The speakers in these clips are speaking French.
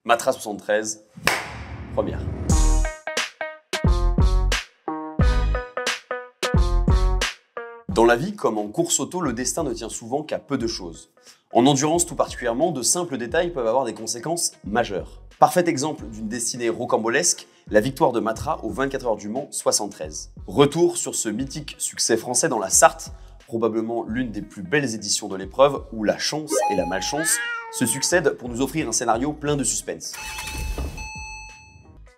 Matra 73, première. Dans la vie, comme en course auto, le destin ne tient souvent qu'à peu de choses. En endurance tout particulièrement, de simples détails peuvent avoir des conséquences majeures. Parfait exemple d'une destinée rocambolesque, la victoire de Matra aux 24 heures du Mans 73. Retour sur ce mythique succès français dans la Sarthe, probablement l'une des plus belles éditions de l'épreuve où la chance et la malchance se succèdent pour nous offrir un scénario plein de suspense.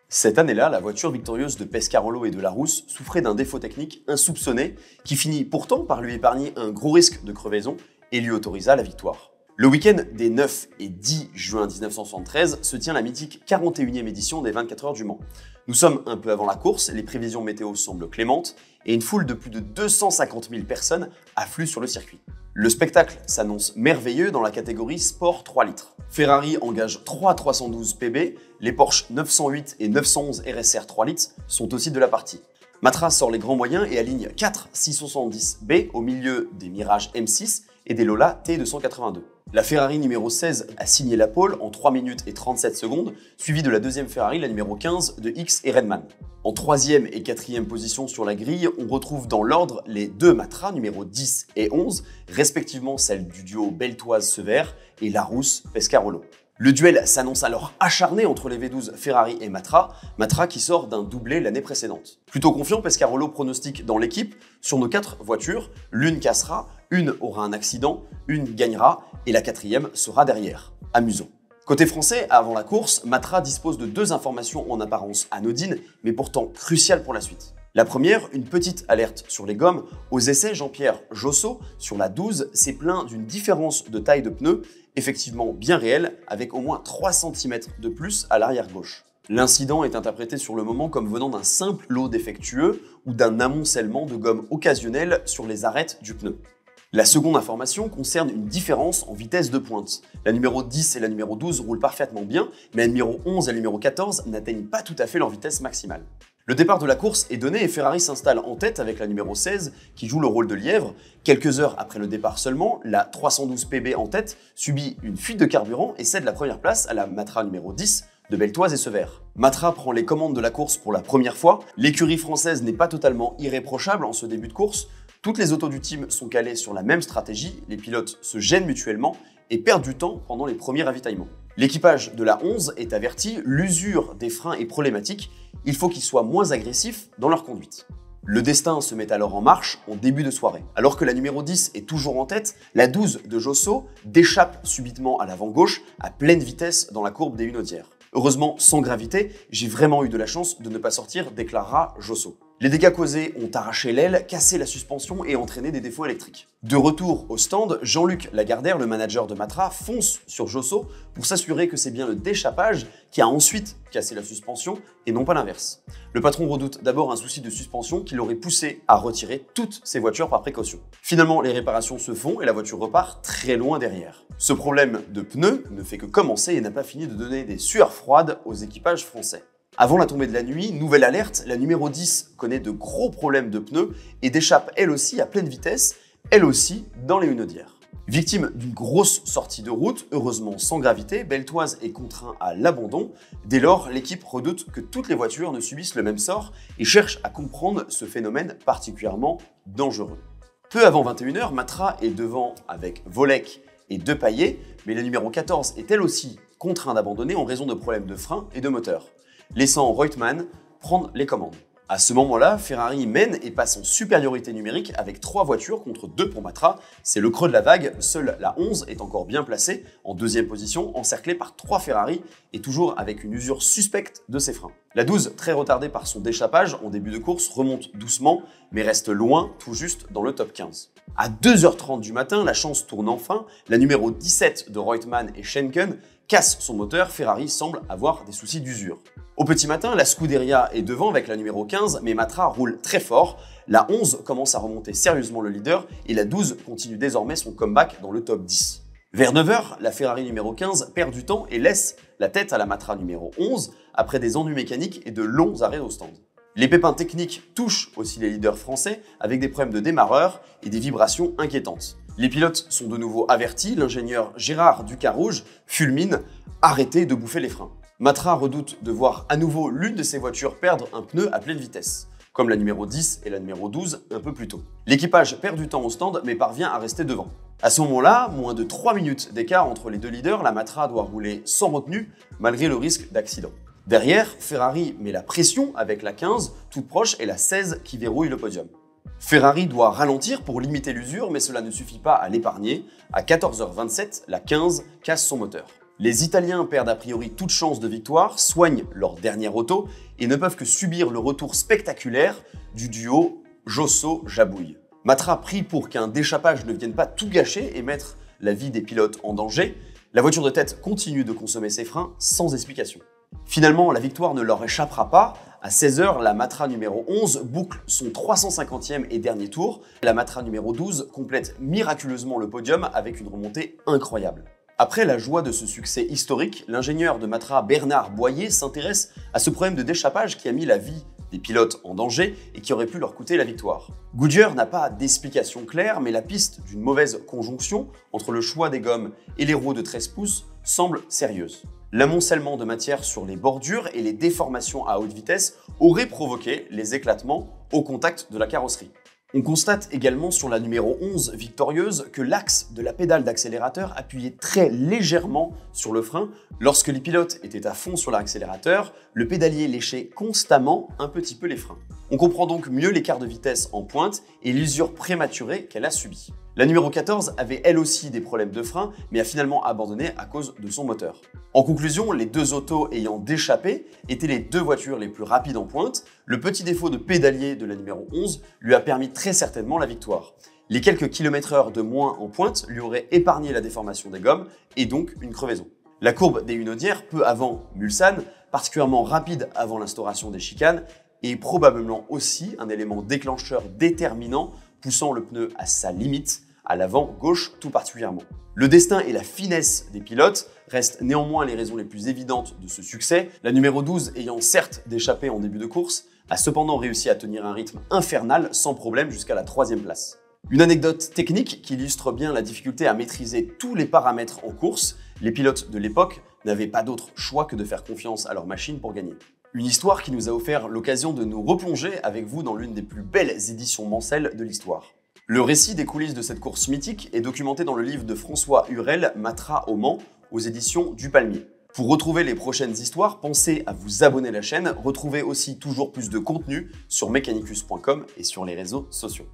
Cette année-là, la voiture victorieuse de Pescarolo et de Larousse souffrait d'un défaut technique insoupçonné qui finit pourtant par lui épargner un gros risque de crevaison et lui autorisa la victoire. Le week-end des 9 et 10 juin 1973 se tient la mythique 41e édition des 24 heures du Mans. Nous sommes un peu avant la course, les prévisions météo semblent clémentes et une foule de plus de 250 000 personnes affluent sur le circuit. Le spectacle s'annonce merveilleux dans la catégorie Sport 3 litres. Ferrari engage 3 312 PB, les Porsche 908 et 911 RSR 3 litres sont aussi de la partie. Matra sort les grands moyens et aligne 4 670B au milieu des Mirage M6 et des Lola T282. La Ferrari numéro 16 a signé la pole en 3 minutes et 37 secondes, suivie de la deuxième Ferrari, la numéro 15 de X et Redman. En 3e et 4e position sur la grille, on retrouve dans l'ordre les deux Matra numéro 10 et 11, respectivement celle du duo Beltoise-Sever et Larousse-Pescarolo. Le duel s'annonce alors acharné entre les V12 Ferrari et Matra qui sort d'un doublé l'année précédente. Plutôt confiant, Pescarolo pronostique dans l'équipe, sur nos 4 voitures, l'une cassera, une aura un accident, une gagnera et la 4e sera derrière. Amusant. Côté français, avant la course, Matra dispose de 2 informations en apparence anodines, mais pourtant cruciales pour la suite. La première, une petite alerte sur les gommes. Aux essais, Jean-Pierre Josso, sur la 12, s'est plaint d'une différence de taille de pneus, effectivement bien réelle, avec au moins 3 cm de plus à l'arrière gauche. L'incident est interprété sur le moment comme venant d'un simple lot défectueux ou d'un amoncellement de gomme occasionnelle sur les arêtes du pneu. La seconde information concerne une différence en vitesse de pointe. La numéro 10 et la numéro 12 roulent parfaitement bien, mais la numéro 11 et la numéro 14 n'atteignent pas tout à fait leur vitesse maximale. Le départ de la course est donné et Ferrari s'installe en tête avec la numéro 16 qui joue le rôle de lièvre. Quelques heures après le départ seulement, la 312 PB en tête subit une fuite de carburant et cède la première place à la Matra numéro 10 de Beltoise et Sever. Matra prend les commandes de la course pour la première fois. L'écurie française n'est pas totalement irréprochable en ce début de course. Toutes les autos du team sont calées sur la même stratégie, les pilotes se gênent mutuellement et perdent du temps pendant les premiers ravitaillements. L'équipage de la 11 est averti, l'usure des freins est problématique, il faut qu'ils soient moins agressifs dans leur conduite. Le destin se met alors en marche en début de soirée. Alors que la numéro 10 est toujours en tête, la 12 de Josso déchappe subitement à l'avant gauche à pleine vitesse dans la courbe des Hunaudières. Heureusement, sans gravité, j'ai vraiment eu de la chance de ne pas sortir, déclarera Josso. Les dégâts causés ont arraché l'aile, cassé la suspension et entraîné des défauts électriques. De retour au stand, Jean-Luc Lagardère, le manager de Matra, fonce sur Josso pour s'assurer que c'est bien le déchappage qui a ensuite cassé la suspension et non pas l'inverse. Le patron redoute d'abord un souci de suspension qui l'aurait poussé à retirer toutes ses voitures par précaution. Finalement, les réparations se font et la voiture repart très loin derrière. Ce problème de pneus ne fait que commencer et n'a pas fini de donner des sueurs froides aux équipages français. Avant la tombée de la nuit, nouvelle alerte, la numéro 10 connaît de gros problèmes de pneus et déchappe elle aussi à pleine vitesse, elle aussi dans les Hunaudières. Victime d'une grosse sortie de route, heureusement sans gravité, Beltoise est contraint à l'abandon. Dès lors, l'équipe redoute que toutes les voitures ne subissent le même sort et cherche à comprendre ce phénomène particulièrement dangereux. Peu avant 21 h, Matra est devant avec Volek et Depailler, mais la numéro 14 est elle aussi contrainte d'abandonner en raison de problèmes de frein et de moteur, laissant Reutemann prendre les commandes. À ce moment-là, Ferrari mène et passe en supériorité numérique avec 3 voitures contre 2 pour Matra. C'est le creux de la vague, seule la 11 est encore bien placée, en 2e position, encerclée par 3 Ferrari et toujours avec une usure suspecte de ses freins. La 12, très retardée par son déchappage en début de course, remonte doucement, mais reste loin, tout juste dans le top 15. À 2h30 du matin, la chance tourne enfin, la numéro 17 de Reutemann et Schenken casse son moteur, Ferrari semble avoir des soucis d'usure. Au petit matin, la Scuderia est devant avec la numéro 15, mais Matra roule très fort. La 11 commence à remonter sérieusement le leader et la 12 continue désormais son comeback dans le top 10. Vers 9 h, la Ferrari numéro 15 perd du temps et laisse la tête à la Matra numéro 11 après des ennuis mécaniques et de longs arrêts au stand. Les pépins techniques touchent aussi les leaders français avec des problèmes de démarreur et des vibrations inquiétantes. Les pilotes sont de nouveau avertis, l'ingénieur Gérard Ducarouge fulmine « Arrêtez de bouffer les freins ». Matra redoute de voir à nouveau l'une de ses voitures perdre un pneu à pleine vitesse, comme la numéro 10 et la numéro 12 un peu plus tôt. L'équipage perd du temps au stand mais parvient à rester devant. À ce moment-là, moins de 3 minutes d'écart entre les deux leaders, la Matra doit rouler sans retenue malgré le risque d'accident. Derrière, Ferrari met la pression avec la 15 toute proche et la 16 qui verrouille le podium. Ferrari doit ralentir pour limiter l'usure, mais cela ne suffit pas à l'épargner. À 14h27, la 15 casse son moteur. Les Italiens perdent a priori toute chance de victoire, soignent leur dernière auto et ne peuvent que subir le retour spectaculaire du duo Josso-Jabouille. Matra prie pour qu'un déchappage ne vienne pas tout gâcher et mettre la vie des pilotes en danger. La voiture de tête continue de consommer ses freins sans explication. Finalement, la victoire ne leur échappera pas. À 16h, la Matra numéro 11 boucle son 350e et dernier tour. La Matra numéro 12 complète miraculeusement le podium avec une remontée incroyable. Après la joie de ce succès historique, l'ingénieur de Matra Bernard Boyer s'intéresse à ce problème de déchappage qui a mis la vie des pilotes en danger et qui aurait pu leur coûter la victoire. Goodyear n'a pas d'explication claire, mais la piste d'une mauvaise conjonction entre le choix des gommes et les roues de 13 pouces semble sérieuse. L'amoncellement de matière sur les bordures et les déformations à haute vitesse auraient provoqué les éclatements au contact de la carrosserie. On constate également sur la numéro 11 victorieuse que l'axe de la pédale d'accélérateur appuyait très légèrement sur le frein. Lorsque les pilotes étaient à fond sur l'accélérateur, le pédalier léchait constamment un petit peu les freins. On comprend donc mieux l'écart de vitesse en pointe et l'usure prématurée qu'elle a subie. La numéro 14 avait elle aussi des problèmes de frein, mais a finalement abandonné à cause de son moteur. En conclusion, les deux autos ayant déchappé étaient les deux voitures les plus rapides en pointe. Le petit défaut de pédalier de la numéro 11 lui a permis très certainement la victoire. Les quelques km/h de moins en pointe lui auraient épargné la déformation des gommes et donc une crevaison. La courbe des Hunaudière, peu avant Mulsanne, particulièrement rapide avant l'instauration des chicanes, est probablement aussi un élément déclencheur déterminant poussant le pneu à sa limite, à l'avant gauche tout particulièrement. Le destin et la finesse des pilotes restent néanmoins les raisons les plus évidentes de ce succès. La numéro 12, ayant certes déchappé en début de course, a cependant réussi à tenir un rythme infernal sans problème jusqu'à la 3e place. Une anecdote technique qui illustre bien la difficulté à maîtriser tous les paramètres en course, les pilotes de l'époque n'avaient pas d'autre choix que de faire confiance à leur machine pour gagner. Une histoire qui nous a offert l'occasion de nous replonger avec vous dans l'une des plus belles éditions mensuelles de l'histoire. Le récit des coulisses de cette course mythique est documenté dans le livre de François Hurel, Matra au Mans, aux éditions du Palmier. Pour retrouver les prochaines histoires, pensez à vous abonner à la chaîne. Retrouvez aussi toujours plus de contenu sur mechanicus.com et sur les réseaux sociaux.